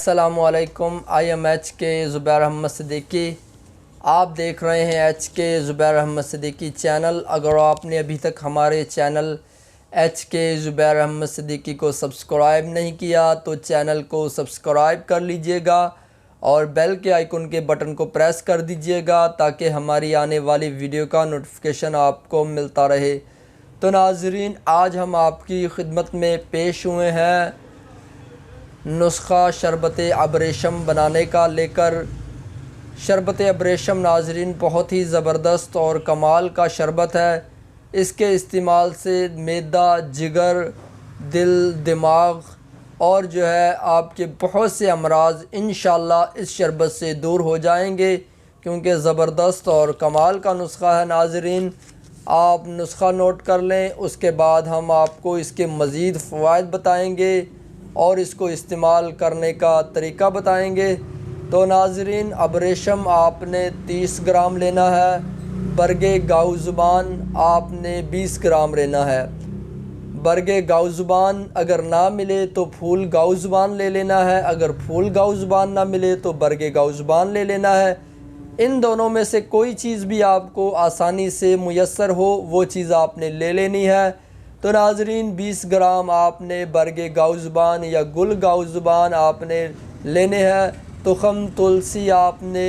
अस्सलामुअलैकुम। I am H के ज़ुबैर अहमद सिद्दीकी। आप देख रहे हैं एच के ज़ुबैर अहमद सिद्दीकी चैनल। अगर आपने अभी तक हमारे चैनल एच के ज़ुबैर अहमद सिद्दीकी को सब्सक्राइब नहीं किया तो चैनल को सब्सक्राइब कर लीजिएगा और बेल के आइकन के बटन को प्रेस कर दीजिएगा ताकि हमारी आने वाली वीडियो का नोटिफिकेशन आपको मिलता रहे। तो नाज़रीन, आज हम आपकी खिदमत में पेश हुए हैं नुस्खा शरबत अबरेशम बनाने का लेकर। शरबत अबरेशम नाज़रीन बहुत ही ज़बरदस्त और कमाल का शरबत है। इसके इस्तेमाल से मैदा, जिगर, दिल, दिमाग और जो है आपके बहुत से अमराज इंशाअल्लाह इस शरबत से दूर हो जाएंगे, क्योंकि ज़बरदस्त और कमाल का नुस्खा है। नाज़रीन, आप नुस्खा नोट कर लें, उसके बाद हम आपको इसके मज़ीद फ़वाइद बताएंगे और इसको इस्तेमाल करने का तरीका बताएंगे। तो नाज़रीन, अबरेशम आपने 30 ग्राम लेना है। बरगे गाऊ ज़ुबान आपने 20 ग्राम लेना है। बरगे गाऊ ज़ुबान अगर ना मिले तो फूल गाऊ ज़ुबान ले लेना है। अगर फूल गाऊ ज़ुबान ना मिले तो बरगे गाऊ ज़ुबान ले लेना है। इन दोनों में से कोई चीज़ भी आपको आसानी से मुयस्सर हो वो चीज़ आपने ले लेनी है। तो नाज़रीन, 20 ग्राम आपने बरगे गाऊ ज़ुबान या गुल गाऊ ज़ुबान आपने लेने हैं। तुखम तुलसी आपने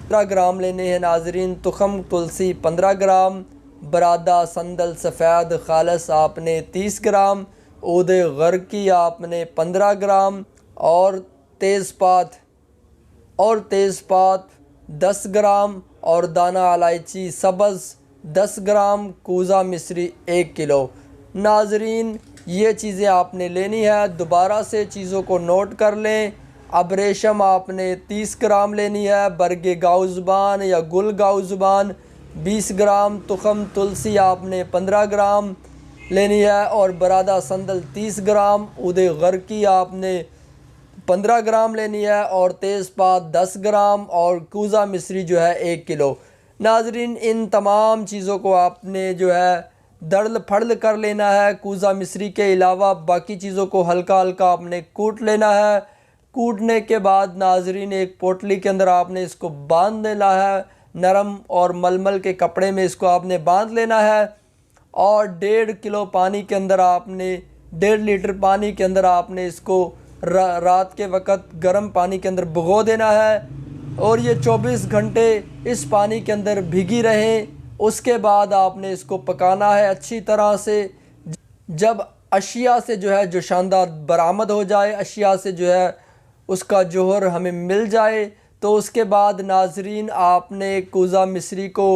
15 ग्राम लेने हैं। नाज़रीन, तुखम तुलसी 15 ग्राम। बरादा संदल सफ़ेद खालस आपने 30 ग्राम। ऊद गर्की आपने 15 ग्राम और तेज़पात 10 ग्राम और दाना इलायची सब्ज़ 10 ग्राम। कूज़ा मिश्री 1 किलो। नाज़रीन, ये चीज़ें आपने लेनी है। दोबारा से चीज़ों को नोट कर लें। अबरेशम आपने 30 ग्राम लेनी है। बरगे गाऊ ज़ुबान या गुल गाऊ ज़ुबान 20 ग्राम। तुखम तुलसी आपने 15 ग्राम लेनी है और बरादा संदल 30 ग्राम। उदे गर्की आपने 15 ग्राम लेनी है और तेज़पात 10 ग्राम और कूज़ा मिश्री जो है 1 किलो। नाज़रीन, इन तमाम चीज़ों को आपने जो है दरल फड़ल कर लेना है। कूज़ा मिश्री के अलावा बाकी चीज़ों को हल्का हल्का आपने कूट लेना है। कूटने के बाद नाज़रीन, एक पोटली के अंदर आपने इसको बांध देना है। नरम और मलमल के कपड़े में इसको आपने बांध लेना है और 1.5 किलो पानी के अंदर आपने 1.5 लीटर पानी के अंदर आपने इसको रात के वक़्त गर्म पानी के अंदर भिगो देना है और ये 24 घंटे इस पानी के अंदर भीगी रहें। उसके बाद आपने इसको पकाना है अच्छी तरह से। जब अशिया से जो है जोशानदा बरामद हो जाए, अशिया से जो है उसका जोहर हमें मिल जाए, तो उसके बाद नाज़रीन आपने कूज़ा मिश्री को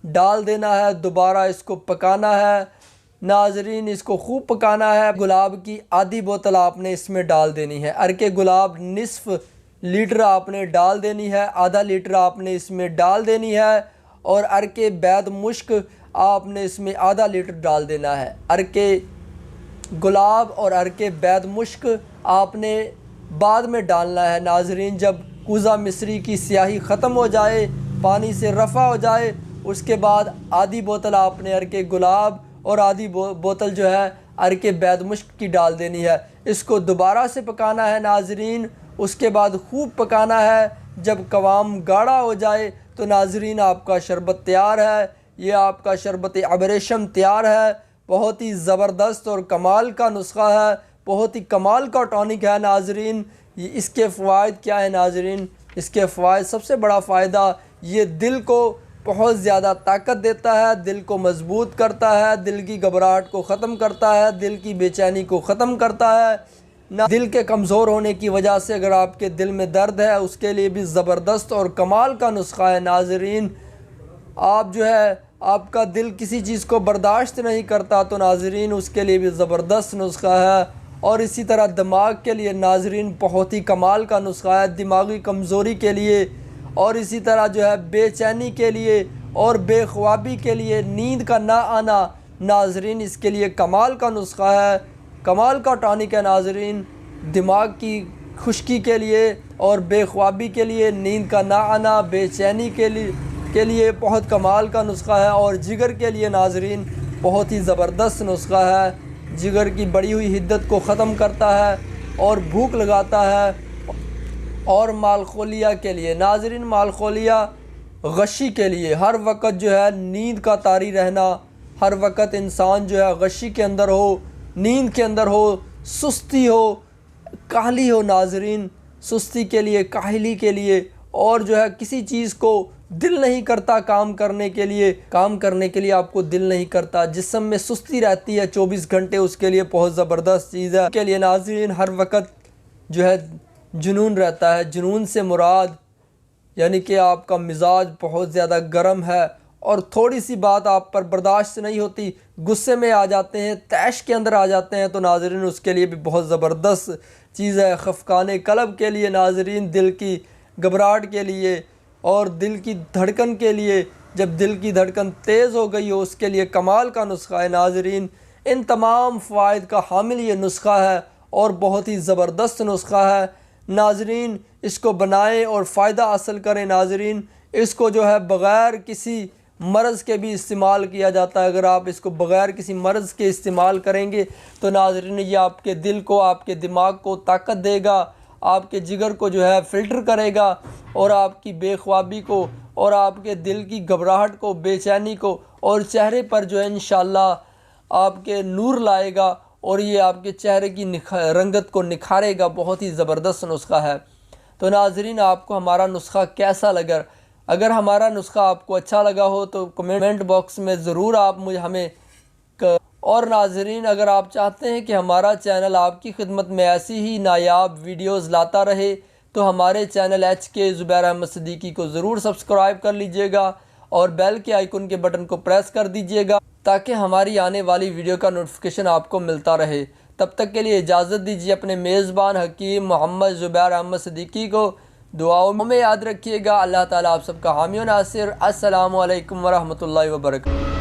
डाल देना है। दोबारा इसको पकाना है। नाज़रीन, इसको खूब पकाना है। गुलाब की आधी बोतल आपने इसमें डाल देनी है। अरके गुलाब निसफ़ लीटर आपने डाल देनी है। आधा लीटर आपने इसमें डाल देनी है और अरके बैद मुश्क आपने इसमें आधा लीटर डाल देना है। अरके गुलाब और अरके बैद मुश्क आपने बाद में डालना है। नाज़रीन, जब कूज़ा मिश्री की स्याही ख़त्म हो जाए, पानी से रफ़ा हो जाए, उसके बाद आधी बोतल आपने अरके गुलाब और आधी बोतल जो है अरके बैद मुश्क की डाल देनी है। इसको दोबारा से पकाना है। नाज़रीन, उसके बाद खूब पकाना है। जब कवाम गाढ़ा हो जाए तो नाज़रीन आपका शरबत तैयार है। ये आपका शरबत अबरेशम तैयार है। बहुत ही ज़बरदस्त और कमाल का नुस्खा है, बहुत ही कमाल का टॉनिक है। नाज़रीन, इसके फ़वाइद क्या है? नाज़रीन, इसके फ़वाइद, सबसे बड़ा फ़ायदा ये दिल को बहुत ज़्यादा ताकत देता है, दिल को मज़बूत करता है, दिल की घबराहट को ख़त्म करता है, दिल की बेचैनी को ख़त्म करता है। ना दिल के कमज़ोर होने की वजह से अगर आपके दिल में दर्द है, उसके लिए भी ज़बरदस्त और कमाल का नुस्खा है। नाज़रीन, आप जो है आपका दिल किसी चीज़ को बर्दाश्त नहीं करता तो नाज़रीन उसके लिए भी ज़बरदस्त नुस्खा है। और इसी तरह दिमाग के लिए नाज़रीन बहुत ही कमाल का नुस्खा है, दिमागी कमज़ोरी के लिए और इसी तरह जो है बेचैनी के लिए और बेख्वाबी के लिए, नींद का ना आना, नाज़रीन इसके लिए कमाल का नुस्खा है, कमाल का टॉनिक है। नाज़रीन, दिमाग की खुश्की के लिए और बेख्वाबी के लिए, नींद का ना आना, बेचैनी के लिए बहुत कमाल का नुस्खा है। और जिगर के लिए नाज़रीन बहुत ही ज़बरदस्त नुस्खा है। जिगर की बढ़ी हुई हिद्दत को ख़त्म करता है और भूख लगाता है। और मालखोलिया के लिए। नाजरीन, मालखोलिया गशी के लिए हर वक्त जो है नींद का तारी रहना, हर वक्त इंसान जो है गशी के अंदर हो, नींद के अंदर हो, सुस्ती हो, काहली हो। नाजरीन, सुस्ती के लिए, काहली के लिए, और जो है किसी चीज़ को दिल नहीं करता काम करने के लिए आपको दिल नहीं करता, जिस्म में सुस्ती रहती है 24 घंटे, उसके लिए बहुत ज़बरदस्त चीज़ है। के लिए नाज़रीन हर वक्त जो है जुनून रहता है। जुनून से मुराद यानी कि आपका मिजाज बहुत ज़्यादा गर्म है और थोड़ी सी बात आप पर बर्दाश्त नहीं होती, गुस्से में आ जाते हैं, तैश के अंदर आ जाते हैं, तो नाज़रीन उसके लिए भी बहुत ज़बरदस्त चीज़ है। खफकाने कलब के लिए नाज़रीन, दिल की घबराहट के लिए और दिल की धड़कन के लिए, जब दिल की धड़कन तेज़ हो गई हो उसके लिए कमाल का नुस्खा है। नाज़रीन, इन तमाम फ़वाइद का हामिल ये नुस्खा है और बहुत ही ज़बरदस्त नुस्खा है। नाज़रीन, इसको बनाएं और फ़ायदा हासिल करें। नाज़रीन, इसको जो है बग़ैर किसी मर्ज़ के भी इस्तेमाल किया जाता है। अगर आप इसको बग़ैर किसी मर्ज़ के इस्तेमाल करेंगे तो नाज़रीन ये आपके दिल को, आपके दिमाग को ताकत देगा, आपके जिगर को जो है फ़िल्टर करेगा और आपकी बेख्वाबी को और आपके दिल की घबराहट को, बेचैनी को और चेहरे पर जो है इंशाअल्लाह आपके नूर लाएगा और ये आपके चेहरे की रंगत को निखारेगा। बहुत ही ज़बरदस्त नुस्खा है। तो नाज़रीन, आपको हमारा नुस्खा कैसा लगा? अगर हमारा नुस्खा आपको अच्छा लगा हो तो कमेंट बॉक्स में ज़रूर आप हमें और नाज़रीन, अगर आप चाहते हैं कि हमारा चैनल आपकी खिदमत में ऐसी ही नायाब वीडियोज़ लाता रहे तो हमारे चैनल HK ज़ुबैर अहमद सिद्दीकी को ज़रूर सब्सक्राइब कर लीजिएगा और बेल के आइकन के बटन को प्रेस कर दीजिएगा ताकि हमारी आने वाली वीडियो का नोटिफिकेशन आपको मिलता रहे। तब तक के लिए इजाज़त दीजिए अपने मेज़बान हकीम मोहम्मद ज़ुबैर अहमद सिद्दीकी को। दुआओं में याद रखिएगा। अल्लाह ताला आप सबका हामी व नासिर। अस्सलामु अलैकुम व रहमतुल्लाहि व बरकातहू।